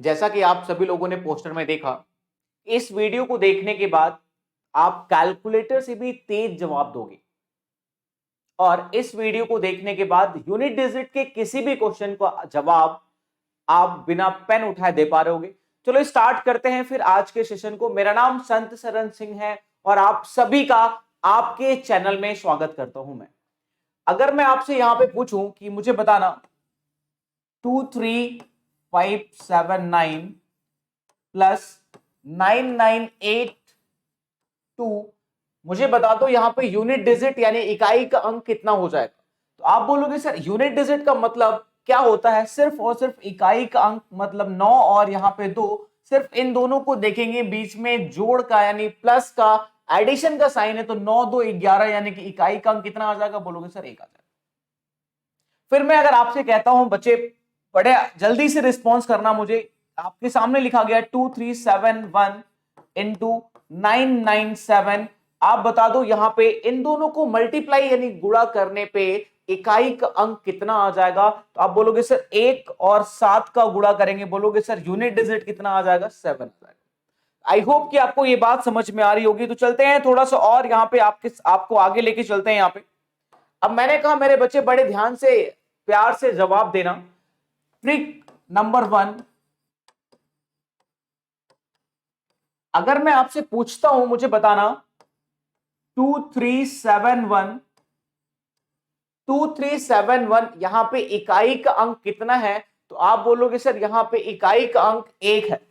जैसा कि आप सभी लोगों ने पोस्टर में देखा, इस वीडियो को देखने के बाद आप कैलकुलेटर से भी तेज जवाब दोगे और इस वीडियो को देखने के बाद यूनिट डिजिट के किसी भी क्वेश्चन का जवाब आप बिना पेन उठाए दे पा रहे होगे। चलो स्टार्ट करते हैं फिर आज के सेशन को। मेरा नाम संत सरन सिंह है और आप सभी का आपके चैनल में स्वागत करता हूं मैं। अगर मैं आपसे यहां पे पूछूं कि मुझे बताना 23579 प्लस 9982, मुझे बता दो यहां पे यूनिट डिजिट यानी इकाई का अंक कितना हो जाएगा। तो आप बोलोगे सर यूनिट डिजिट का मतलब क्या होता है? सिर्फ और सिर्फ इकाई का अंक मतलब 9 और यहां पे 2, सिर्फ इन दोनों को देखेंगे, बीच में जोड़ का यानी प्लस का एडिशन का साइन है, तो 9 2 11 यानी कि इकाई का अंक कितना आ जाएगा? बोलोगे सर 1 आ जाएगा। फिर मैं अगर आपसे कहता हूं बच्चे बड़े जल्दी से रिस्पॉन्स करना, मुझे आपके सामने लिखा गया 2371 इंटू 997, आप बता दो यहां पे इन दोनों को मल्टीप्लाई यानी गुणा करने पे इकाई का अंक कितना आ जाएगा? तो आप बोलोगे सर 1 और 7 का गुणा करेंगे, बोलोगे सर यूनिट डिजिट कितना आ जाएगा? 7 आ जाएगा। आई होप कि आपको ये बात समझ में आ रही होगी। तो चलते हैं थोड़ा सा और यहां पे आपको आगे लेके चलते हैं। यहां पे अब मैंने कहा मेरे बच्चे बड़े ध्यान से प्यार से जवाब देना। ट्रिक नंबर 1, अगर मैं आपसे पूछता हूं मुझे बताना 2371 यहां पे इकाई का अंक कितना है? तो आप बोलोगे सर यहां पे इकाई का अंक 1 है।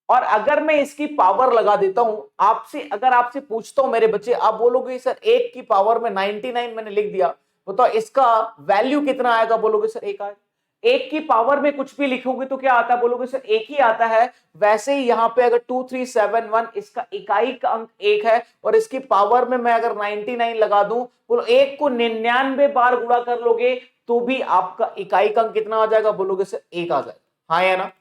और अगर मैं इसकी पावर लगा देता हूं आपसे, अगर आपसे पूछता हूं मेरे बच्चे, आप बोलोगे सर 1 की पावर में 99 मैंने लिख दिया, तो इसका वैल्यू कितना आएगा? बोलोगे सर 1 आएगा। 1 की पावर में कुछ भी लिखोगे तो क्या आता है? बोलोगे सर 1 ही आता है। वैसे ही यहां पे अगर 2371 इसका इकाई का अंक 1 है और इसकी पावर में मैं अगर 99 लगा दूं, बोलो 1 को 99 बार गुणा कर लोगे तो भी आपका इकाई का अंक कितना आ जाएगा? बोलोगे सर 1 आ जाएगा। हाँ या ना?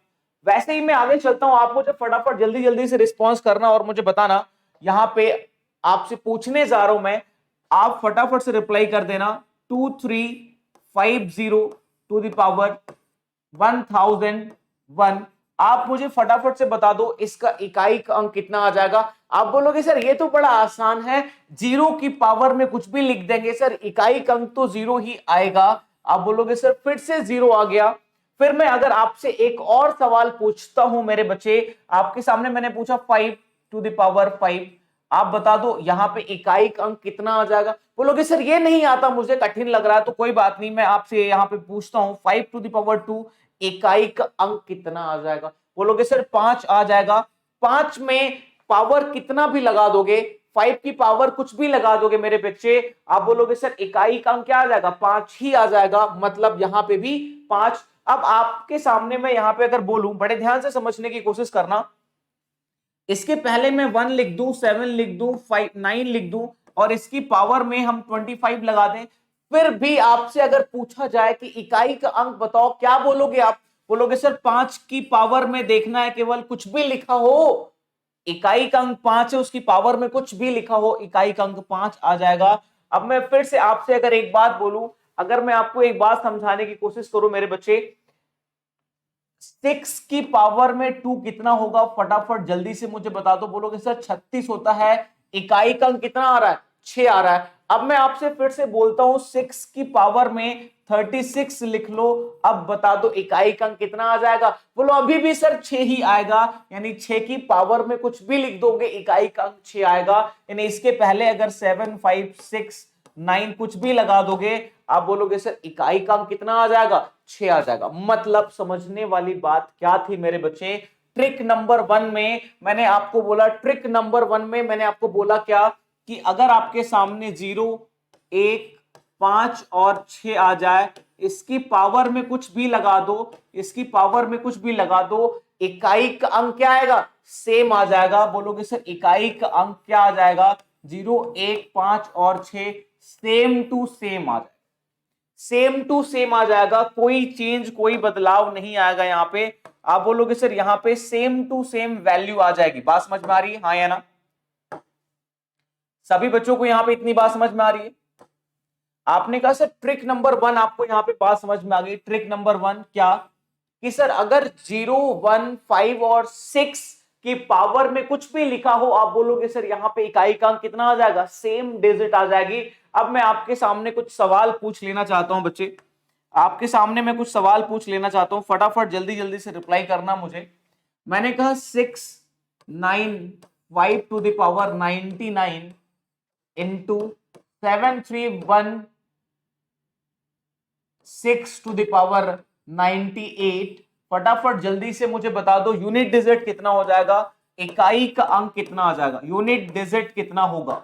वैसे ही मैं आगे चलता हूं, आप मुझे फटाफट जल्दी जल्दी से रिस्पॉन्स करना और मुझे बताना। यहां पे आपसे पूछने जा रहा हूं मैं, आप फटाफट से रिप्लाई कर देना 2350 टू द पावर 1001। आप मुझे फटाफट से बता दो इसका इकाई का अंक कितना आ जाएगा? आप बोलोगे सर ये तो बड़ा आसान है, 0 की पावर में कुछ भी लिख देंगे सर, इकाई का अंक तो 0 ही आएगा। आप बोलोगे सर फिर से 0 आ गया। फिर मैं अगर आपसे एक और सवाल पूछता हूं मेरे बच्चे, आपके सामने मैंने पूछा 5 टू द पावर 5, आप बता दो यहां पे इकाई का अंक कितना आ जाएगा? बोलोगे सर ये नहीं आता, मुझे कठिन लग रहा है। तो कोई बात नहीं, मैं आपसे यहां पे पूछता हूं 5 टू द पावर 2 इकाई का अंक कितना आ जाएगा? बोलोगे सर 5 आ जाएगा। 5 में पावर कितना भी लगा दोगे, 5 की पावर कुछ भी लगा दोगे मेरे बच्चे, आप बोलोगे सर इकाई का अंक क्या आ जाएगा? 5 ही आ जाएगा। मतलब यहां पे भी 5। अब आपके सामने मैं यहां पे अगर बोलूं, बड़े ध्यान से समझने की कोशिश करना, इसके पहले मैं 1 लिख दूं, 7 लिख दूं, 5 9 लिख दूं और इसकी पावर में हम 25 लगा दें, फिर भी आपसे अगर पूछा जाए कि इकाई का अंक बताओ, क्या बोलोगे आप? बोलोगे सर 5 की पावर में देखना है, केवल कुछ भी लिखा हो, इकाई का अंक 5 है, उसकी पावर में कुछ भी लिखा हो, इकाई का अंक 5 आ जाएगा। अब मैं फिर से आपसे अगर एक बात बोलूं, अगर मैं आपको एक बात समझाने की कोशिश करूं मेरे बच्चे, 6 की पावर में 2 कितना होगा? फटाफट जल्दी से मुझे बता दो। बोलोगे सर 36 होता है। इकाई का अंक कितना आ रहा है? 6 आ रहा है। अब मैं आपसे फिर से बोलता हूं 6 की पावर में 36 लिख लो, अब बता दो इकाई का अंक कितना आ जाएगा? बोलो अभी भी सर 6 ही आएगा, यानी 6 की पावर में कुछ भी लिख दोगे इकाई का अंक 6 आएगा। यानी इसके पहले अगर 7 5 6 9 कुछ भी लगा दोगे, आप बोलोगे सर इकाई का अंक कितना आ जाएगा? 6 आ जाएगा। मतलब समझने वाली बात क्या थी मेरे बच्चे? ट्रिक नंबर 1 में मैंने आपको बोला, ट्रिक नंबर 1 में मैंने आपको बोला क्या कि अगर आपके सामने 0 1 5 और 6 आ जाए, इसकी पावर में कुछ भी लगा दो, इसकी पावर में कुछ भी लगा दो, इकाई का अंक क्या आएगा? सेम आ जाएगा। बोलोगे सर इकाई का अंक क्या आ जाएगा? 0 1 5 और 6 सेम टू सेम आ जाएगा। सेम टू सेम आ जाएगा, कोई चेंज कोई बदलाव नहीं आएगा यहां पे। आप बोलोगे सर यहां पे सेम टू सेम वैल्यू आ जाएगी। बात समझ में आ रही है? हाँ या ना? सभी बच्चों को यहां पे इतनी बात समझ में आ रही है? आपने कहा सर ट्रिक नंबर 1 आपको यहां पे बात समझ में आ गई। ट्रिक नंबर 1 क्या? कि सर अगर 0, 1, 5 और 6 की पावर में कुछ भी लिखा हो, आप बोलोगे सर यहाँ पे इकाई का अंक कितना आ जाएगा, सेम डिजिट आ जाएगी। अब मैं आपके सामने कुछ सवाल पूछ लेना चाहता हूं बच्चे, आपके सामने मैं कुछ सवाल पूछ लेना चाहता हूं, फटाफट जल्दी जल्दी से रिप्लाई करना मुझे। मैंने कहा 6, 9, 5 to the power 99 into 7, 3, 1, 6 to the power 98। फटाफट जल्दी से मुझे बता दो यूनिट डिजिट कितना हो जाएगा, इकाई का अंक कितना आ जाएगा, यूनिट डिजिट कितना होगा।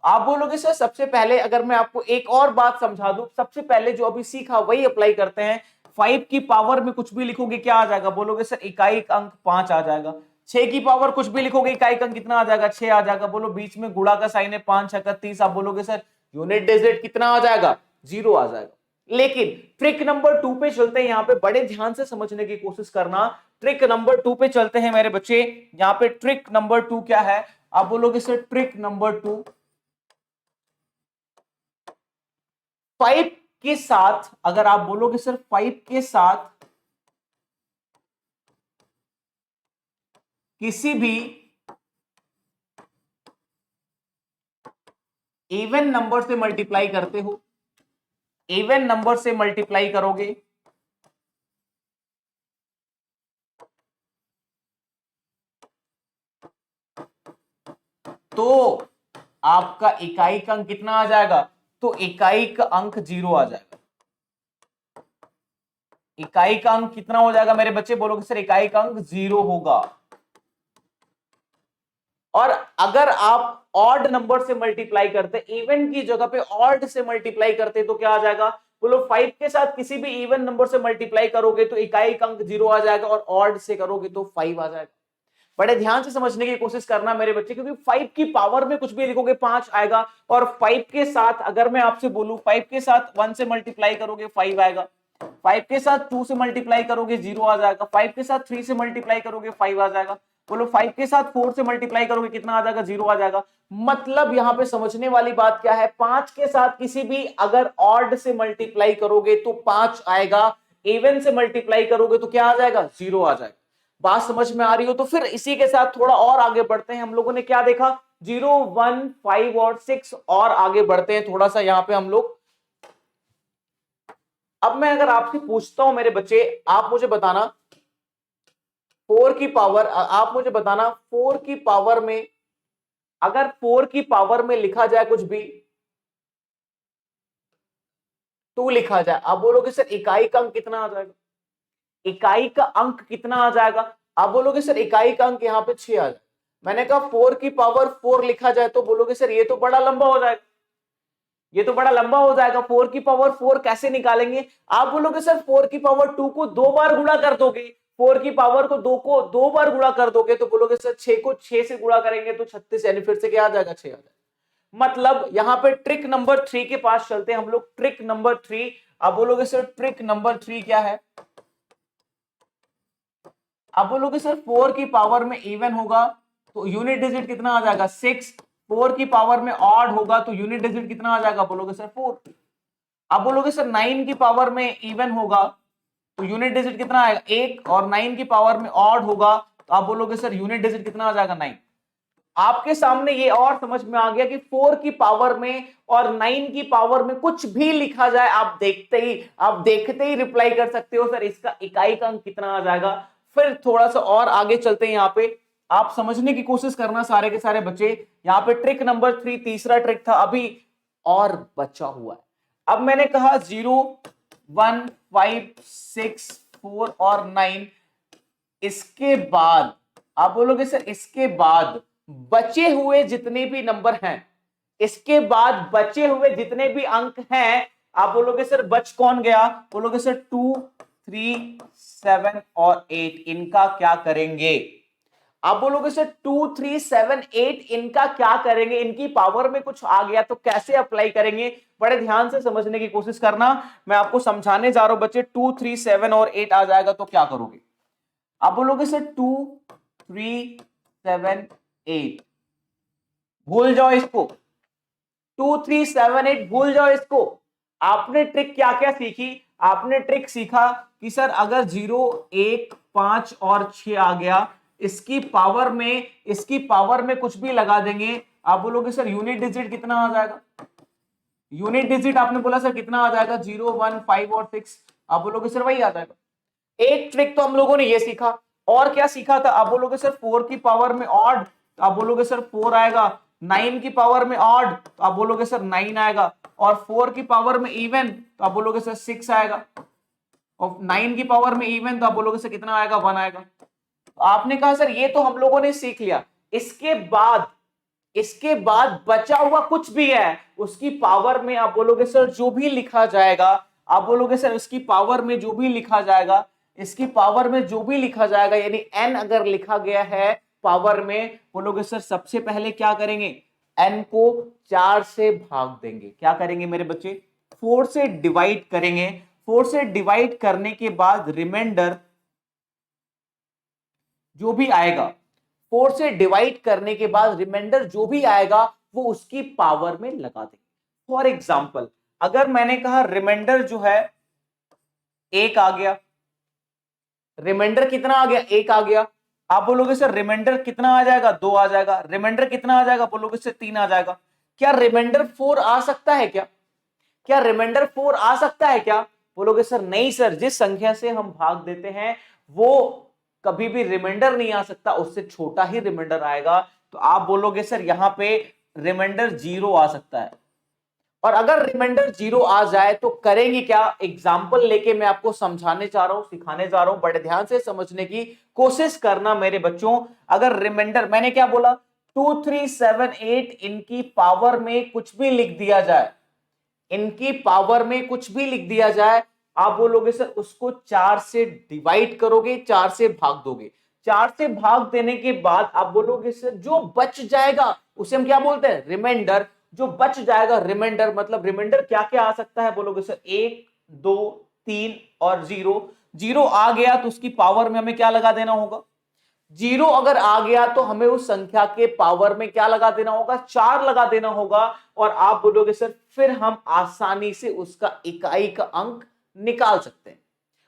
आप बोलोगे सर सबसे पहले अगर मैं आपको एक और बात समझा दूं, सबसे पहले जो अभी सीखा वही अप्लाई करते हैं। 5 की पावर में कुछ भी लिखोगे क्या आ जाएगा, बोलोगे सर इकाई का अंक 5 आ जाएगा। 6 की पावर कुछ भी लिखोगे इकाई का अंक कितना आ जाएगा, 6 आ जाएगा। बोलो बीच में गुणा का साइन है, 5 6 30, आप बोलोगे सर यूनिट डिजिट कितना आ जाएगा, 0 आ जाएगा। लेकिन ट्रिक नंबर 2 पे चलते हैं, यहां पे बड़े ध्यान से समझने की कोशिश करना। ट्रिक नंबर 2 पे चलते हैं मेरे बच्चे। यहां पे ट्रिक नंबर 2 क्या है, आप बोलोगे सर ट्रिक नंबर 2, 5 के साथ, अगर आप बोलोगे सर 5 के साथ किसी भी इवन नंबर से मल्टीप्लाई करते हो, इवन नंबर से मल्टीप्लाई करोगे तो आपका इकाई का अंक कितना आ जाएगा, तो इकाई का अंक 0 आ जाएगा। इकाई का अंक कितना हो जाएगा मेरे बच्चे, बोलोगे सर इकाई का अंक 0 होगा। और अगर आप ऑड नंबर से मल्टीप्लाई करते, इवन की जगह पे ऑड से मल्टीप्लाई करते तो क्या आ जाएगा, बोलो 5 के साथ किसी भी इवन नंबर से मल्टीप्लाई करोगे तो इकाई का अंक 0 आ जाएगा, और ऑड से करोगे तो 5 आ जाएगा। बड़े ध्यान से समझने की कोशिश करना मेरे बच्चे, क्योंकि 5 की पावर में कुछ भी लिखोगे 5 आएगा, और 5 के साथ अगर मैं आपसे बोलूं 5 के साथ 1 से मल्टीप्लाई करोगे 5 आएगा, 5 के साथ 2 से मल्टीप्लाई करोगे 0 आ जाएगा, 5 के साथ 3 से मल्टीप्लाई करोगे 5 आ जाएगा। बोलो 5 के साथ 4 से मल्टीप्लाई करोगे कितना आ जाएगा, 0 आ जाएगा। मतलब यहां पे समझने वाली बात क्या है, 5 के साथ किसी भी अगर ऑड से मल्टीप्लाई करोगे तो 5 आएगा, इवन से मल्टीप्लाई करोगे तो क्या आ जाएगा, 0 आ जाएगा। बात समझ में आ रही हो, तो फिर इसी के साथ थोड़ा और आगे बढ़ते हैं। हम लोगों ने क्या देखा, 0, 1, 5 और 6, और आगे बढ़ते हैं थोड़ा सा यहां पे हम लोग। अब मैं अगर आपसे पूछता हूं मेरे बच्चे, आप मुझे बताना 4 की पावर, आप मुझे बताना 4 की पावर में, अगर 4 की पावर में लिखा जाए कुछ भी, 2 लिखा जाए, आप बोलोगे सर इकाई का अंक कितना आ जाएगा, इकाई का अंक कितना आ जाएगा, आप बोलोगे सर इकाई का अंक यहां पे 6 आ जाएगा। मैंने कहा 4 की पावर 4 लिखा जाए तो बोलोगे सर ये तो बड़ा लंबा हो जाएगा, ये तो बड़ा लंबा हो जाएगा, 4 की पावर 4 कैसे निकालेंगे। आप बोलोगे सर 4 की पावर 2 को 2 बार गुणा कर दोगे, 4 की पावर को 2 को 2 बार गुणा कर दोगे, तो बोलोगे सर 6 को 6 से गुणा करेंगे तो 36, यानी फिर से क्या आ जाएगा, 6 आ जाएगा। मतलब यहां पे ट्रिक नंबर 3 के पास चलते हैं हम लोग, ट्रिक नंबर 3। आप बोलोगे सर ट्रिक नंबर 3 क्या है, आप बोलोगे सर 4 की पावर में इवन होगा तो यूनिट डिजिट कितना आ जाएगा, 6। 4 की पावर में ऑड होगा तो यूनिट डिजिट कितना आ जाएगा, बोलोगे सर 4। आप बोलोगे सर 9 की पावर में इवन होगा तो यूनिट डिजिट कितना आएगा, 1, और 9 की पावर में ऑड होगा तो आप बोलोगे सर यूनिट डिजिट कितना आ जाएगा, 9। आपके सामने ये और समझ में आ गया कि 4 की पावर में और 9 की पावर में कुछ भी लिखा जाए, आप देखते ही रिप्लाई कर सकते हो सर इसका इकाई का अंक कितना आ जाएगा। फिर थोड़ा सा और आगे चलते हैं, यहां पे आप समझने की कोशिश करना सारे के सारे बच्चे। यहां पे ट्रिक नंबर 3 तीसरा ट्रिक था, अभी और बचा हुआ है। अब मैंने कहा 0, 1, 5, 6, 4 और 9, इसके बाद आप बोलोगे सर इसके बाद बचे हुए जितने भी नंबर हैं, इसके बाद बचे हुए जितने भी अंक हैं, आप बोलोगे सर बच कौन गया, बोलोगे सर 2, 3, 7 और 8, इनका क्या करेंगे। आप बोलोगे सर 2, 3, 7, 8 इनका क्या करेंगे, इनकी पावर में कुछ आ गया तो कैसे अप्लाई करेंगे। बड़े ध्यान से समझने की कोशिश करना, मैं आपको समझाने जा रहा हूं बच्चे। 2, 3, 7 और 8 आ जाएगा तो क्या करोगे, आप बोलोगे सर 2, 3, 7, 8, भूल जाओ इसको, 2, 3, 7, 8 भूल जाओ इसको। आपने ट्रिक क्या क्या सीखी, आपने ट्रिक सीखा कि सर अगर 0, 1, 5 और 6 आ गया, इसकी पावर में कुछ भी लगा देंगे, आप बोलोगे सर यूनिट डिजिट कितना आ जाएगा? यूनिट डिजिट आपने बोला सर कितना आ जाएगा? 0, 1, 5 और 6, आप बोलोगे सर वही आ जाएगा। एक ट्रिक तो हम लोगों ने ये सीखा, और क्या सीखा था? आप बोलोगे सर 4 की पावर में ऑड, तो आप बोलोगे सर 4 आएगा। 9 की पावर में ऑड, तो आप बोलोगे सर 9 आएगा। और 4 की पावर में इवन, तो आप बोलोगे सर 6 आएगा। और 9 की पावर में इवन, तो आप बोलोगे सर कितना आएगा? 1 आएगा। तो आपने कहा सर ये तो हम लोगों ने सीख लिया, इसके बाद बचा हुआ कुछ भी है उसकी पावर में आप बोलोगे सर जो भी लिखा जाएगा, आप बोलोगे सर इसकी पावर में जो भी लिखा जाएगा, इसकी पावर में जो भी लिखा जाएगा, यानी n अगर लिखा गया है पावर में, बोलोगे सर सबसे पहले क्या करेंगे? n को 4 से भाग देंगे। क्या करेंगे मेरे बच्चे? 4 से डिवाइड करेंगे। 4 से डिवाइड करने के बाद रिमाइंडर जो भी आएगा, 4 से डिवाइड करने के बाद रिमाइंडर जो भी आएगा वो उसकी पावर में लगा देंगे। फॉर एग्जाम्पल, अगर मैंने कहा रिमाइंडर जो है 1 आ गया, रिमाइंडर कितना आ गया? 1 आ गया। आप बोलोगे सर रिमाइंडर कितना आ जाएगा? 2 आ जाएगा। रिमाइंडर कितना आ जाएगा? बोलोगे सर 3 आ जाएगा। क्या रिमाइंडर 4 आ सकता है क्या? क्या रिमाइंडर 4 आ सकता है क्या? बोलोगे सर नहीं सर, जिस संख्या से हम भाग देते हैं वो कभी भी रिमाइंडर नहीं आ सकता, उससे छोटा ही रिमाइंडर आएगा। तो आप बोलोगे सर यहां पे रिमाइंडर 0 आ सकता है। और अगर रिमाइंडर 0 आ जाए तो करेंगे क्या? एग्जाम्पल लेके मैं आपको समझाने चाह रहा हूं, सिखाने जा रहा हूं, बड़े ध्यान से समझने की कोशिश करना मेरे बच्चों। अगर रिमाइंडर मैंने क्या बोला? 2, 3, 7, 8 इनकी पावर में कुछ भी लिख दिया जाए, इनकी पावर में कुछ भी लिख दिया जाए, आप बोलोगे सर उसको 4 से डिवाइड करोगे, 4 से भाग दोगे। 4 से भाग देने के बाद आप बोलोगे सर जो बच जाएगा उसे हम क्या बोलते हैं? रिमाइंडर। जो बच जाएगा रिमाइंडर, मतलब रिमाइंडर क्या क्या आ सकता है? बोलोगे सर 1, 2, 3 और 0। 0 आ गया तो उसकी पावर में हमें क्या लगा देना होगा? 0 अगर आ गया तो हमें उस संख्या के पावर में क्या लगा देना होगा? 4 लगा देना होगा। और आप बोलोगे सर फिर हम आसानी से उसका इकाई का अंक निकाल सकते हैं,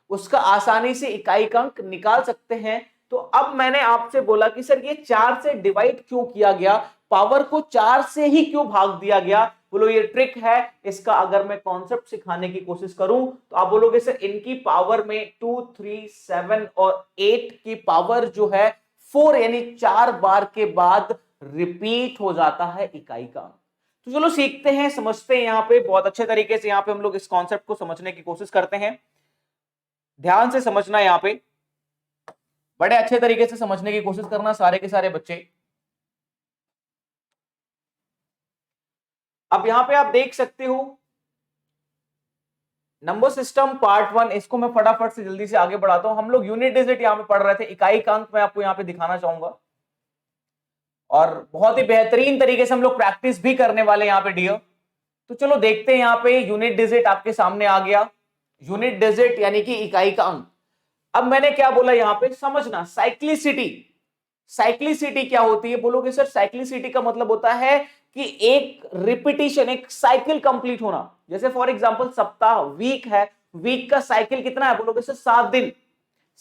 उसका आसानी से इकाई का अंक निकाल सकते हैं। तो अब मैंने आपसे बोला कि सर ये 4 से डिवाइड क्यों किया गया, पावर को 4 से ही क्यों भाग दिया गया? बोलो ये ट्रिक है। इसका अगर मैं कॉन्सेप्ट सिखाने की कोशिश करूं तो आप बोलोगे सर इनकी पावर में 2, 3, 7 और 8 की पावर जो है 4, यानी 4 बार के बाद रिपीट हो जाता है इकाई का। तो चलो सीखते हैं, समझते हैं। यहाँ पे बहुत अच्छे तरीके से यहाँ पे हम लोग इस कॉन्सेप्ट को समझने की कोशिश करते हैं। ध्यान से समझना, यहाँ पे बड़े अच्छे तरीके से समझने की कोशिश करना सारे के सारे बच्चे। अब यहां पे आप देख सकते हो नंबर सिस्टम पार्ट 1, इसको मैं फटाफट से जल्दी से आगे बढ़ाता हूं। हम लोग यूनिट डिजिट यहां पे पढ़ रहे थे, इकाई का अंक मैं आपको यहां पे दिखाना चाहूंगा और बहुत ही बेहतरीन तरीके से हम लोग प्रैक्टिस भी करने वाले यहां पे डियर। तो चलो देखते हैं, यहां पे यूनिट डिजिट आपके सामने आ गया। यूनिट डिजिट यानी कि इकाई का अंक। अब मैंने क्या बोला यहां पे? समझना साइक्लिसिटी। साइक्लिसिटी क्या होती है? बोलोगे सर साइक्लिसिटी का मतलब होता है कि एक रिपीटिशन, एक साइकिल कंप्लीट होना। जैसे फॉर एग्जांपल सप्ताह, वीक है, वीक का साइकिल कितना है? बोलोगे सर 7 दिन।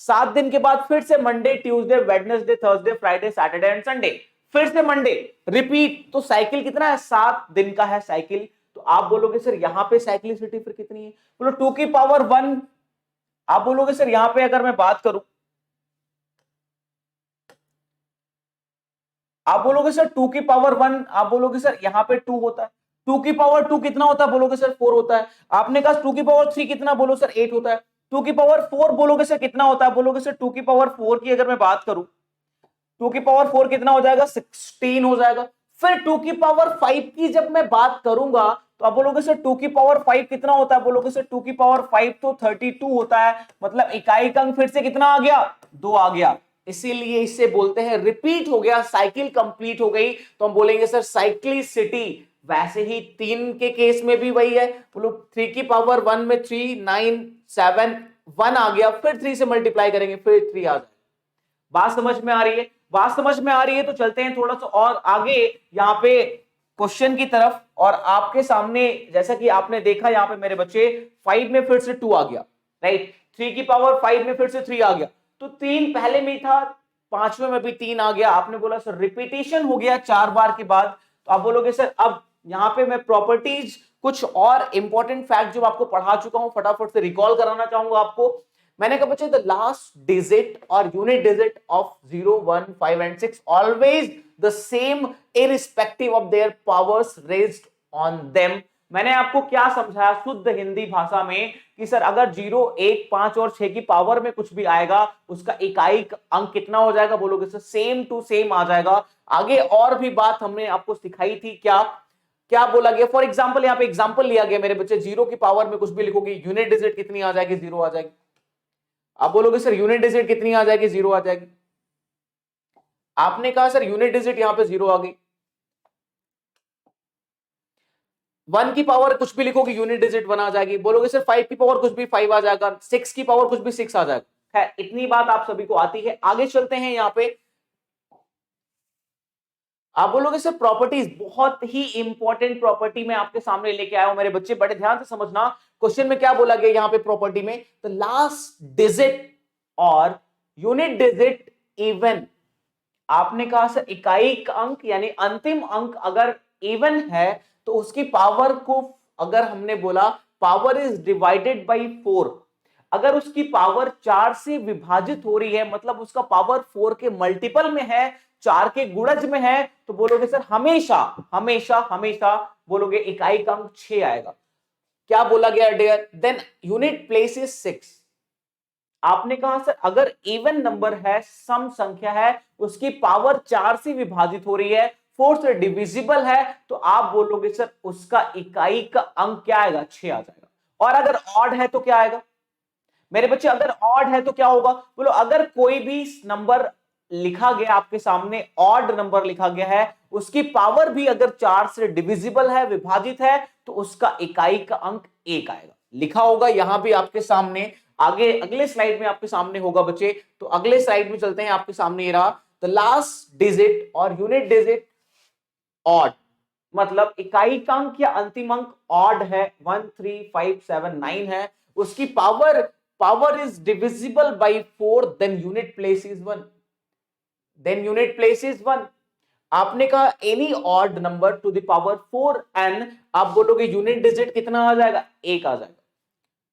7 दिन के बाद फिर से Monday, Tuesday, Wednesday, Thursday, Friday, Saturday and Sunday, फिर से मंडे, रिपीट। तो साइकिल कितना है? 7 दिन का है साइकिल। तो आप बोलोगे सर यहां पे साइक्लिसिटी फिर कितनी है? बोलो 2 की पावर 1। आप बोलोगे सर यहां पे अगर मैं बात करूं, आप बोलोगे सर 2 की पावर 1, आप बोलोगे सर यहां पे 2 होता है। 2 की पावर 2 कितना होता है? बोलोगे सर 4 होता है। आपने कहा 2 की पावर 3 कितना? बोलो सर 8 होता है। 2 की पावर 4 बोलोगे सर कितना होता है? बोलोगे सर 2 की पावर 4 की अगर मैं बात करूं, 2 की पावर 4 कितना हो जाएगा? 16 हो जाएगा। फिर 2 की पावर 5 की जब मैं बात करूंगा तो आप बोलोगे सर 2 की पावर 5 कितना होता है? बोलोगे सर 2 की पावर 5 तो 32 होता है। मतलब इकाई का अंक फिर से कितना आ गया? 2 आ गया। इसीलिए इसे बोलते हैं रिपीट हो गया, साइकिल कंप्लीट हो गई, तो हम बोलेंगे सर साइक्लिसिटी। वैसे ही 3 के केस में भी वही है। बोलो 3 की पावर 1 में 3, 9, 7, 1 आ गया, फिर 3 से मल्टीप्लाई करेंगे, फिर 3 आ जाएगा। बात समझ में आ रही है? बात समझ में आ रही है तो चलते हैं थोड़ा सा और आगे यहाँ पे क्वेश्चन की तरफ। और आपके सामने जैसा कि आपने देखा यहाँ पे मेरे बच्चे 5 में फिर से 2 आ गया, राइट। 3 की पावर 5 में फिर से 3 आ गया, तो 3 पहले में ही था, 5वें में भी 3 आ गया। आपने बोला सर रिपीटेशन हो गया 4 बार के बाद, तो आप बोलोगे सर अब यहां पे मैं प्रॉपर्टीज कुछ और इंपॉर्टेंट फैक्ट जो आपको पढ़ा चुका हूं फटाफट से रिकॉल कराना चाहूंगा आपको। मैंने कहा बच्चे द लास्ट डिजिट और unit digit of 0, 1, 5 and 6 always the same irrespective of their powers raised on them. मैंने आपको क्या समझाया शुद्ध हिंदी भाषा में कि सर अगर 0, 1, 5 और 6 की पावर में कुछ भी आएगा उसका इकाई अंक कितना हो जाएगा, बोलोगे सर सेम टू सेम आ जाएगा। आगे और भी बात हमने आपको सिखाई थी, क्या क्या बोला गया, फॉर एग्जाम्पल यहाँ पे एग्जाम्पल लिया गया मेरे बच्चे, 0 की पावर में कुछ भी लिखोगे यूनिट डिजिट कितनी आ जाएगी, 0 आ जाएगी। आप बोलोगे सर यूनिट डिजिट कितनी आ जाएगी, 0 आ जाएगी। आपने कहा सर यूनिट डिजिट यहां पे 0 आ गई। 1 की पावर कुछ भी लिखोगे यूनिट डिजिट 1 आ जाएगी, बोलोगे सर 5 की पावर कुछ भी 5 आ जाएगा, 6 की पावर कुछ भी 6 आ जाएगा। है इतनी बात आप सभी को आती है। आगे चलते हैं यहां पे, आप बोलोगे सर प्रॉपर्टीज, बहुत ही इंपॉर्टेंट प्रॉपर्टी मैं आपके सामने लेके आया हूं मेरे बच्चे, बड़े ध्यान से समझना। क्वेश्चन में क्या बोला गया यहां पे प्रॉपर्टी में, द लास्ट डिजिट और यूनिट डिजिट इवन। आपने कहा सर इकाई अंक यानी अंतिम अंक अगर इवन है तो उसकी पावर को, अगर हमने बोला पावर इज डिवाइडेड बाई 4, अगर उसकी पावर 4 से विभाजित हो रही है मतलब उसका पावर 4 के मल्टीपल में है, 4 के गुणज में है, तो बोलोगे सर हमेशा हमेशा हमेशा बोलोगे इकाई का अंक 6 आएगा। क्या बोला गया dear, then unit place is 6। आपने कहा सर अगर इवन नंबर है, सम संख्या है, उसकी पावर 4 से विभाजित हो रही है, 4 से डिविजिबल है, तो आप बोलोगे सर उसका इकाई का अंक क्या आएगा, 6 आ जाएगा। और अगर ऑड है तो क्या आएगा मेरे बच्चे, अगर ऑड है तो क्या होगा, बोलो अगर कोई भी नंबर लिखा गया आपके सामने, ऑड नंबर लिखा गया है, उसकी पावर भी अगर 4 से डिविजिबल है, विभाजित है, तो उसका इकाई का अंक 1 आएगा। लिखा होगा यहां भी आपके सामने, आगे अगले स्लाइड में आपके सामने होगा बच्चे। तो अगले स्लाइड में चलते हैं, आपके सामने ये रहा, द लास्ट डिजिट और यूनिट डिजिट ऑड, मतलब इकाई का अंक या अंतिम अंक ऑड है, 1, 3, 5, 7, 9 है, उसकी power is divisible by 4, then unit place is 1, then unit place is 1। आपने कहा any odd number to the power 4n, आप बोलोगे यूनिट डिजिट कितना आ जाएगा, 1 आ जाएगा।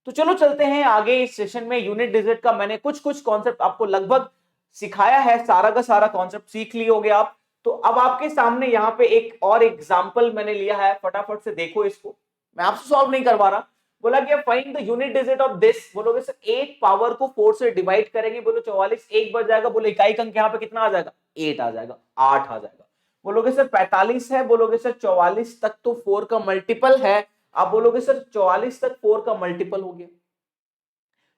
तो चलो चलते हैं आगे इस सेशन में। यूनिट डिजिट का मैंने कुछ कुछ कॉन्सेप्ट आपको लगभग सिखाया है, सारा का सारा कॉन्सेप्ट सीख लिए होगे आप। तो अब आपके सामने यहाँ पे एक और एग्जांपल मैंने लिया है, फटाफट से देखो इसको, मैं आपसे सॉल्व नहीं करवा रहा। बोला गया find the unit digit of this, बोलोगे सर 8 पावर को 4 से डिवाइड करेंगे, बोलो 44, 1 बच जाएगा, बोलो इकाई अंक यहाँ पे कितना आ जाएगा, 8 आ जाएगा, 8 आ जाएगा। बोलोगे सर 45 है, बोलोगे सर 44 तक तो 4 का मल्टीपल है, आप बोलोगे सर 44 तक 4 का मल्टीपल हो गया,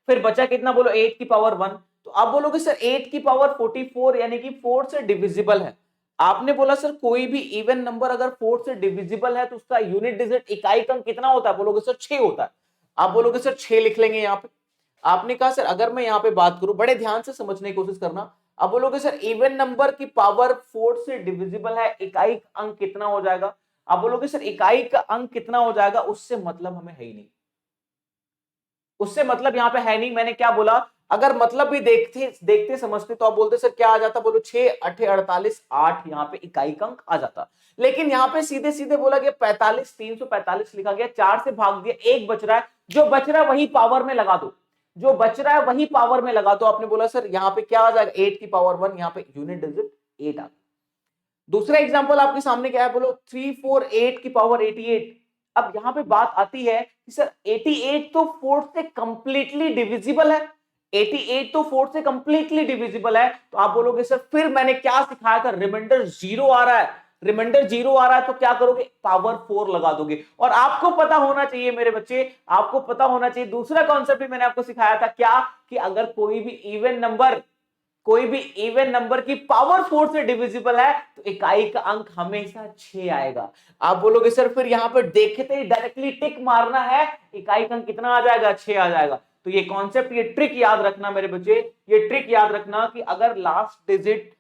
फिर बचा कितना, बोलो 8 की पावर 1, तो आप बोलोगे सर 8 की पावर 44 यानी कि 4 से डिविजिबल है। आपने बोला सर कोई भी इवन नंबर अगर 4 से डिविजिबल है तो उसका यूनिट डिजिट इकाई अंक कितना होता है, बोलोगे सर 6 होता है। आप बोलोगे सर 6 लिख लेंगे यहाँ पे। आपने कहा सर अगर मैं यहाँ पे बात करूं, बड़े ध्यान से समझने की कोशिश करना, आप बोलोगे सर इवन नंबर की पावर 4 से डिविजिबल है, इकाई अंक कितना हो जाएगा, आप बोलोगे सर इकाई का अंक कितना हो जाएगा, उससे मतलब हमें है ही नहीं, उससे मतलब यहां पे है नहीं। मैंने क्या बोला, अगर मतलब भी देखते देखते समझते तो आप बोलते सर क्या आ जाता, बोलो 6 8 48 8 यहाँ पे इकाई का अंक आ जाता। लेकिन यहाँ पे सीधे सीधे बोला गया 45, 345 लिखा गया, 4 से भाग दिया, 1 बच रहा है, जो बच रहा है वही पावर में लगा दो, जो बच रहा है वही पावर में लगा दो। आपने बोला सर यहाँ पे क्या आ जाएगा, 8 की पावर 1, यहाँ पे यूनिट डिजिट 8 आ गया। दूसरा एग्जाम्पल आपके सामने क्या है, बोलो 348 की पावर 88। अब यहां पे बात आती है कि सर 88 तो 4 से कंप्लीटली डिविजिबल है, 88 तो 4 से कंप्लीटली डिविजिबल है, तो आप बोलोगे सर फिर मैंने क्या सिखाया था, रिमाइंडर 0 आ रहा है, रिमाइंडर 0 आ रहा है तो क्या करोगे, पावर 4 लगा दोगे। और आपको पता होना चाहिए मेरे बच्चे, आपको पता होना चाहिए, दूसरा कॉन्सेप्ट भी मैंने आपको सिखाया था, क्या कि अगर कोई भी इवन नंबर, कोई भी इवन नंबर की पावर 4 से डिविजिबल है तो इकाई का अंक हमेशा 6 आएगा। आप बोलोगे सर फिर यहां पर देखते ही डायरेक्टली टिक मारना है, इकाई का अंक कितना आ जाएगा, 6 आ जाएगा। तो ये कॉन्सेप्ट, ये ट्रिक याद रखना मेरे बच्चे, ये ट्रिक याद रखना कि अगर लास्ट डिजिट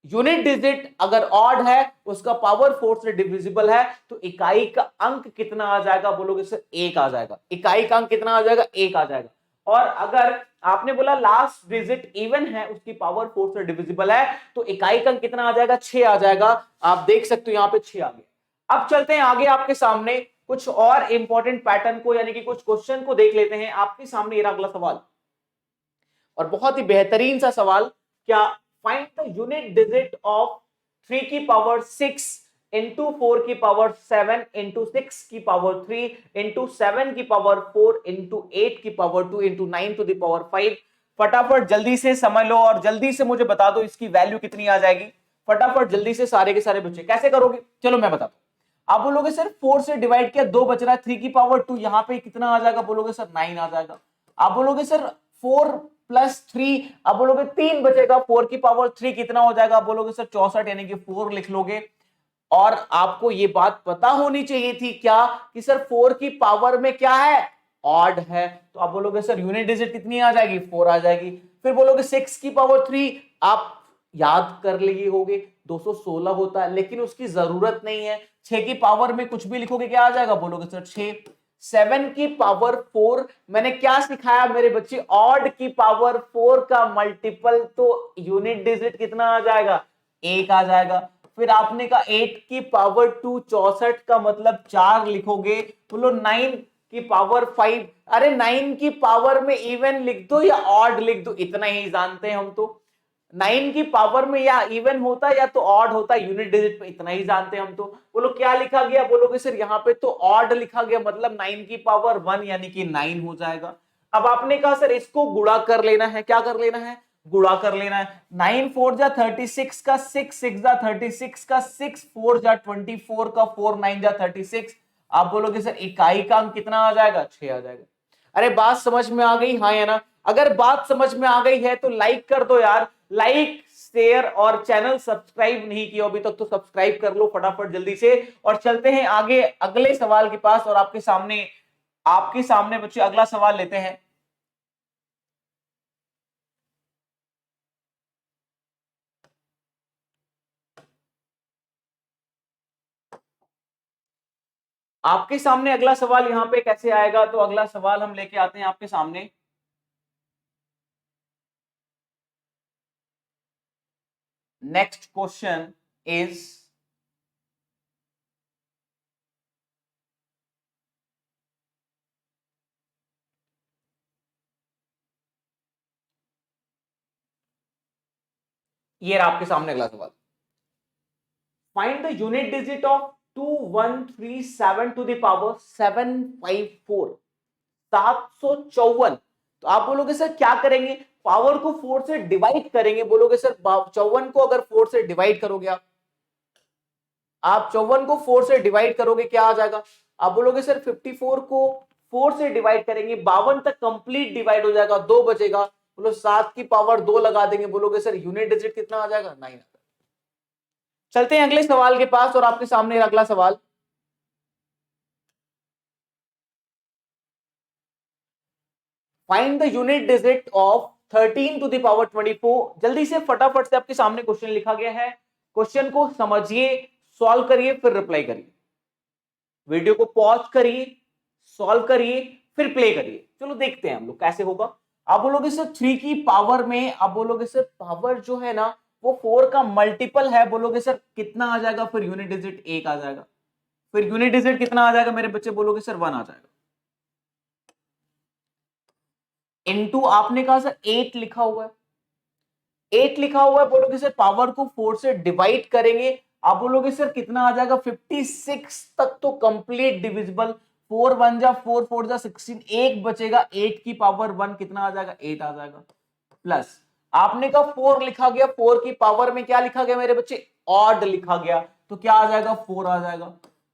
यूनिट डिजिट अगर ऑड है, उसका पावर 4 से डिविजिबल है, तो इकाई का अंक कितना आ जाएगा, बोलोगे सर 1 आ जाएगा, इकाई का अंक कितना आ जाएगा, 1 आ जाएगा। और अगर आपने बोला लास्ट डिजिट इवन है, उसकी पावर 4 से डिविजिबल है, तो इकाई का अंक कितना आ जाएगा, 6 आ जाएगा। आप देख सकते हो यहां पे 6 आ गया। अब चलते हैं आगे, आपके सामने कुछ और इंपॉर्टेंट पैटर्न को यानी कि कुछ क्वेश्चन को देख लेते हैं। आपके सामने ये अगला सवाल, और बहुत ही बेहतरीन सा सवाल, क्या find the unit digit of 3 की पावर 6 इंटू 4 की पावर 7 इंटू 6 की पावर 3 इंटू 7 की पावर 4 इंटू 8 की power 2 into 9 to the power 5। फटाफट जल्दी से समझ लो और जल्दी से मुझे बता दो इसकी वैल्यू कितनी आ जाएगी। फटाफट जल्दी से सारे के सारे बच्चे कैसे करोगे, चलो मैं बताता हूं। आप बोलोगे सर 4 से डिवाइड किया 2 बच रहा है, 3 की पावर 2 यहां पे कितना आ जाएगा, बोलोगे सर 9 आ जाएगा। आप बोलोगे सर 4 प्लस 3, अब बोलोगे 3 बचेगा, 4 की पावर 3 कितना हो जाएगा, बोलोगे सर 64 यानी कि 4 लिख लोगे। और आपको ये बात पता होनी चाहिए थी क्या कि सर 4 की पावर में क्या है, ऑड है, तो आप बोलोगे सर यूनिट डिजिट कितनी आ जाएगी, 4 आ जाएगी। फिर बोलोगे 6 की पावर 3, आप याद कर लिए होगे 216 होता है, लेकिन उसकी जरूरत नहीं है। 6 की पावर में कुछ भी लिखोगे क्या आ जाएगा, बोलोगे सर 6। 7 की पावर 4, मैंने क्या सिखाया मेरे बच्चे, ऑड की पावर 4 का मल्टीपल, तो यूनिट डिजिट कितना आ जाएगा, 1 आ जाएगा। फिर आपने कहा 8 की पावर 2 64 का मतलब 4 लिखोगे, बोलो 9 की पावर 5, अरे 9 की पावर में इवन लिख दो या ऑड लिख दो, इतना ही जानते हैं हम तो। 9 की पावर में या इवन होता है या तो ऑड होता है, यूनिट डिजिट पे इतना ही जानते हैं हम तो। बोलो क्या लिखा गया, बोलोगे सर यहाँ पे तो ऑड लिखा गया, मतलब 9 की पावर 1 यानी कि 9 हो जाएगा। अब आपने कहा सर इसको गुणा कर लेना है, क्या कर लेना है, गुणा कर लेना है। 9 4 जा 36 का 6 6 जा 36 का 6 4 जा 24 का 4 9 जा 36। आप बोलोगे सर इकाई का अंक कितना आ जाएगा, 6 आ जाएगा। अरे बात समझ में आ गई, हाँ या ना। अगर बात समझ में आ गई है तो लाइक कर दो यार, लाइक शेयर, और चैनल सब्सक्राइब नहीं किया अभी तक तो सब्सक्राइब कर लो फटाफट जल्दी से। और चलते हैं आगे अगले सवाल के पास, और आपके सामने बच्चे अगला सवाल लेते हैं। आपके सामने अगला सवाल यहां पे कैसे आएगा, तो अगला सवाल हम लेके आते हैं आपके सामने। नेक्स्ट क्वेश्चन इज, ये रहा आपके सामने अगला सवाल। Find the unit digit of 2137 to the power 754, 754। तो आप बोलोगे सर क्या करेंगे, पावर को 4 से डिवाइड करेंगे, बोलोगे सर 54 को अगर 4 से डिवाइड करोगे आप 54 को 4 से डिवाइड करोगे क्या आ जाएगा, आप बोलोगे सर 54 को 4 से डिवाइड करेंगे, 52 तक कंप्लीट डिवाइड हो जाएगा, 2 बचेगा, बोलो 7 की पावर 2 लगा देंगे, बोलोगे सर यूनिट डिजिट कितना आ जाएगा, 9। चलते हैं अगले सवाल के पास, और आपके सामने अगला सवाल। Find the unit digit of 13 to the power 24। जल्दी से फटाफट से आपके सामने क्वेश्चन लिखा गया है, क्वेश्चन को समझिए, सॉल्व करिए, फिर रिप्लाई करिए। वीडियो को पॉज करिए, सॉल्व करिए, फिर प्ले करिए। चलो देखते हैं हम लोग कैसे होगा। आप बोलोगे सर 3 की पावर में, आप बोलोगे सर पावर जो है ना वो 4 का मल्टीपल है, बोलोगे सर कितना आ जाएगा, फिर यूनिट डिजिट 1 आ जाएगा। फिर यूनिट डिजिट कितना आ जाएगा मेरे बच्चे, बोलोगे सर 1 आ जाएगा। इनटू आपने कहा सर 8 लिखा हुआ है, 8 लिखा हुआ है, बोलोगे सर पावर को 4 से डिवाइड करेंगे, आप बोलोगे सर कितना आ जाएगा, 56 तक तो कंप्लीट डिविजिबल, 4 1 जा 4 4 जा 16, एक बचेगा, 8 की पावर 1 कितना आ जाएगा, 8 आ जाएगा। प्लस आपने कहा 4 लिखा गया, 4 की पावर में क्या लिखा गया मेरे बच्चे, ऑड लिखा गया, तो क्या आ जाएगा, 4 आ जाएगा।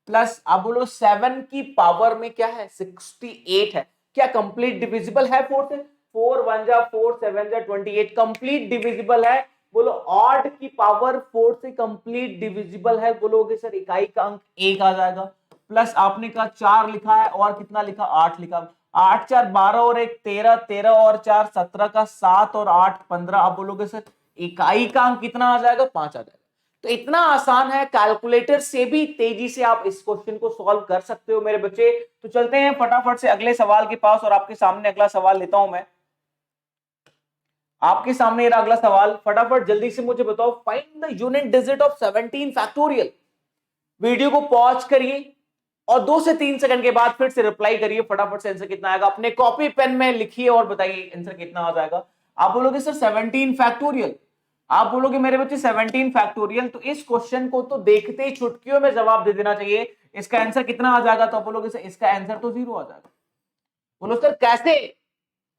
प्लस आप बोलो 7 की पावर में क्या है, 68 है, क्या कंप्लीट डिविजिबल है 4 से, 4 1 जा 4 7 जा 28, कंप्लीट डिविजिबल है। बोलो ऑड की पावर 4 से कंप्लीट डिविजिबल है, बोलोगे सर इकाई का अंक 1 आ जाएगा। प्लस आपने कहा 4 लिखा है, और कितना लिखा, 8 लिखा, 8 4 12 और 1 13, 13 और 4 17 का 7 और 8 15, आप बोलोगे सर इकाई का अंक कितना आ जाएगा, 5 आ जाएगा। तो इतना आसान है, कैलकुलेटर से भी तेजी से आप इस क्वेश्चन को सॉल्व कर सकते हो मेरे बच्चे। तो चलते हैं फटाफट से अगले सवाल के पास, और आपके सामने अगला सवाल लेता हूं मैं। आपके सामने रहा अगला सवाल, फटाफट जल्दी से मुझे बताओ, find the unit digit of 17 factorial. Video को पॉज करिए और 2 से 3 सेकंड के बाद फिर से रिप्लाई करिए, फटाफट से आंसर कितना आएगा अपने कॉपी पेन में लिखिए और बताइए आंसर कितना आ जाएगा। आप बोलोगे सर 17 फैक्टोरियल, आप बोलोगे मेरे बच्चे 17 फैक्टोरियल, तो इस क्वेश्चन को तो देखते ही चुटकियों में जवाब दे देना चाहिए। इसका आंसर कितना आ जाएगा, तो आप बोलोगे सर इसका आंसर तो 0 आ जाएगा। बोलो सर कैसे,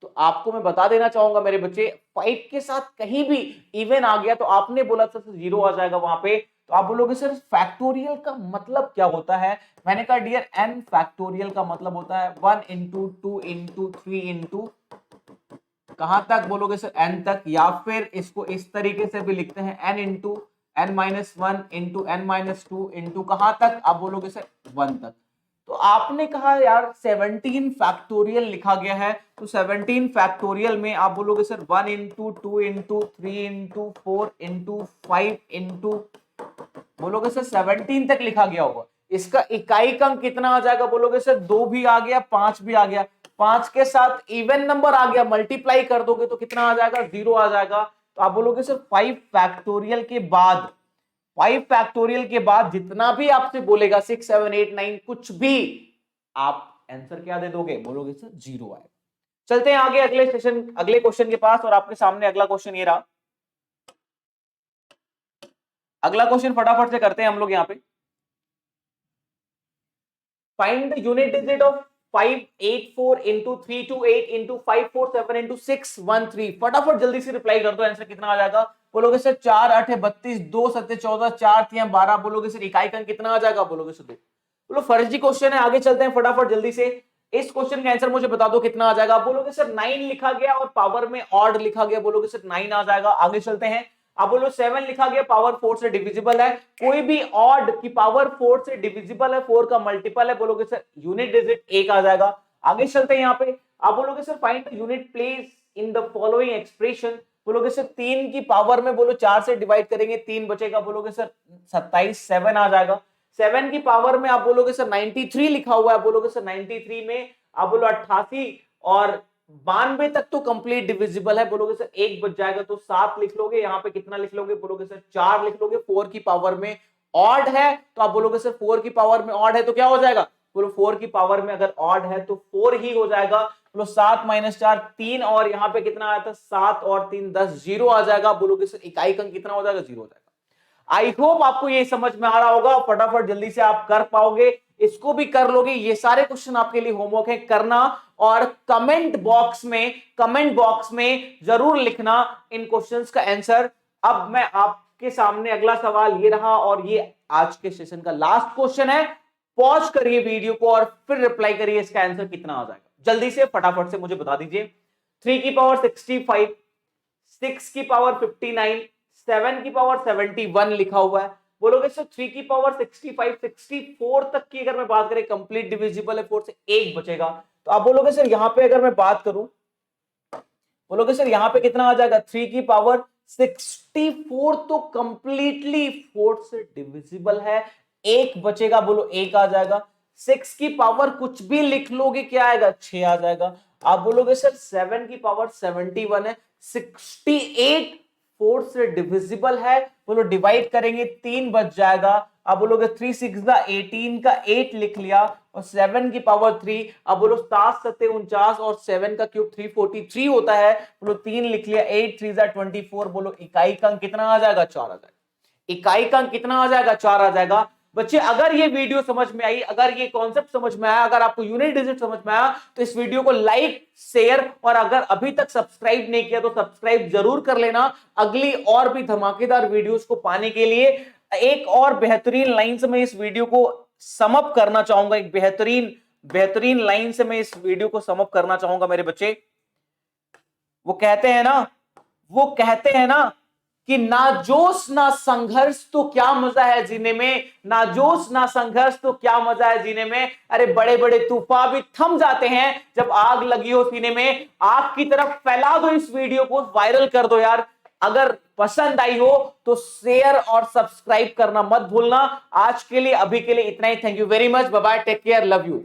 तो आपको मैं बता देना चाहूंगा मेरे बच्चे, 5 के साथ कहीं भी इवन आ गया तो आपने बोला सर 0 आ जाएगा वहां पे। तो आप बोलोगे सर फैक्टोरियल का मतलब क्या होता है, मैंने कहा डियर n फैक्टोरियल का मतलब होता है 1 इंटू 2 इंटू 3 इंटू कहां तक, बोलोगे सर n तक, या फिर इसको इस तरीके से भी लिखते हैं n into n-1 into n-2 into कहां तक, आप बोलोगे सर 1 तक। तो आपने कहा यार 17 फैक्टोरियल लिखा गया है, तो 17 फैक्टोरियल में आप बोलोगे sir 1 into 2 into 3 into 4 into 5 into, बोलोगे सर 17 तक लिखा गया होगा। इसका इकाई अंक कितना आ जाएगा, बोलोगे सर 2 भी आ गया 5 भी आ गया, 5 के साथ इवन नंबर आ गया, मल्टीप्लाई कर दोगे तो कितना आ जाएगा 0 आ जाएगा। तो आप बोलोगे सर 5 फैक्टोरियल के बाद, 5 फैक्टोरियल के बाद जितना भी आपसे बोलेगा 6 7 8 9 कुछ भी, आप आंसर क्या दे दोगे, बोलोगे सर 0 आएगा। चलते हैं आगे अगले सेशन अगले क्वेश्चन के पास, और आपके सामने अगला क्वेश्चन ये रहा। अगला क्वेश्चन फटाफट से करते हैं हम लोग यहाँ पे, find the unit digit of 584 into 328 into 547 into 613। फटाफट जल्दी से रिप्लाई कर दो, आंसर कितना आ जाएगा। बोलोगे सर 4 8 32, 2 7 14, 4 3 12, बोलोगे सर इकाई अंक कितना आ जाएगा, बोलोगे सर 2। बोलो फर्जी क्वेश्चन है, आगे चलते हैं फटाफट जल्दी से। इस क्वेश्चन का आंसर मुझे बता दो कितना आ जाएगा। बोलोगे सर 9 लिखा गया और पावर में ऑड लिखा गया, बोलोगे सर 9 आ जाएगा। आगे चलते हैं, आप बोलो 7 लिखा गया पावर 4 से डिविजिबल है, कोई भी ऑड की पावर 4 से डिविजिबल है, 4 का मल्टीपल है, बोलोगे सर यूनिट डिजिट 1 आ जाएगा। आगे चलते हैं यहाँ पे, आप बोलोगे sir find the unit place in the following expression. बोलोगे सर 3 की पावर में बोलो 4 से डिवाइड करेंगे 3 बचेगा, बोलोगे सर 27 7 आ जाएगा। 7 की पावर में आप बोलोगे सर 93 लिखा हुआ है, बोलोगे सर 93 में आप बोलो 88 और 92 तक तो कंप्लीट डिविजिबल है, बोलोगे सर 1 बच जाएगा तो 7 लिख लोगे। यहाँ पे कितना लिख लोगे, बोलोगे सर 4 लिख लोगे। 4 की पावर में ऑड है तो आप बोलोगे सर 4 की पावर में ऑड है तो क्या हो जाएगा, बोलो 4 की पावर में अगर ऑड है तो 4 ही हो जाएगा। बोलो 7 - 4 3, और यहाँ पे कितना आया था 7 और 3 10, 0 आ जाएगा। बोलोगे सर इकाई अंक कितना हो जाएगा, 0 हो जाएगा। आई होप आपको ये समझ में आ रहा होगा, फटाफट जल्दी से आप कर पाओगे, इसको भी कर लोगे। ये सारे क्वेश्चन आपके लिए होमवर्क है करना, और कमेंट बॉक्स में जरूर लिखना इन क्वेश्चंस का आंसर। अब मैं आपके सामने अगला सवाल ये रहा, और ये आज के सेशन का लास्ट क्वेश्चन है। पॉज करिए वीडियो को और फिर रिप्लाई करिए इसका आंसर कितना आ जाएगा। जल्दी से फटाफट से मुझे बता दीजिए। 3 की पावर 65, 6 की पावर 59, 7 की पावर 71 लिखा हुआ है। बोलोगे सर 3 की पावर 65 64 तक की अगर मैं बात करें कंप्लीट डिविजिबल है, 4 से 1 बचेगा। तो आप बोलोगे सर यहां पे अगर मैं बात करूं, बोलोगे सर यहां पे कितना आ जाएगा, 3 की पावर 64 तो कंप्लीटली 4 से डिविजिबल है, 1 बचेगा, बोलो 1 आ जाएगा। 6 की पावर कुछ भी लिख लोगे क्या आएगा, 6 आ जाएगा। आप बोलोगे सर 7 की पावर 71 है, 68 4 से डिविजिबल है, बोलो डिवाइड करेंगे 3 बच जाएगा। अब बोलोगे 3 6 18 का 8 लिख लिया, और 7 की पावर 3, अब बोलो 7 7 49 और 7 का क्यूब 343 होता है, बोलो 3 लिख लिया, 8 3 24, बोलो इकाई अंक कितना आ जाएगा, 4 आ जाएगा। इकाई अंक कितना आ जाएगा, 4 आ जाएगा। बच्चे अगर ये वीडियो समझ में आई, अगर ये कॉन्सेप्ट समझ में आया, अगर आपको यूनिट डिजिट समझ में आया, तो इस वीडियो को लाइक शेयर, और अगर अभी तक सब्सक्राइब नहीं किया तो सब्सक्राइब जरूर कर लेना। अगली और भी धमाकेदार वीडियोस को पाने के लिए एक और बेहतरीन लाइन से मैं इस वीडियो को समअप करना चाहूंगा, एक बेहतरीन लाइन से मैं इस वीडियो को समअप करना चाहूंगा मेरे बच्चे। वो कहते हैं ना कि ना जोश ना संघर्ष तो क्या मजा है जीने में, ना जोश ना संघर्ष तो क्या मजा है जीने में। अरे बड़े बड़े तूफान भी थम जाते हैं जब आग लगी हो सीने में। आग की तरफ फैला दो इस वीडियो को, वायरल कर दो यार। अगर पसंद आई हो तो शेयर और सब्सक्राइब करना मत भूलना। आज के लिए, अभी के लिए इतना ही। Thank you very much, bye bye, take care, love you.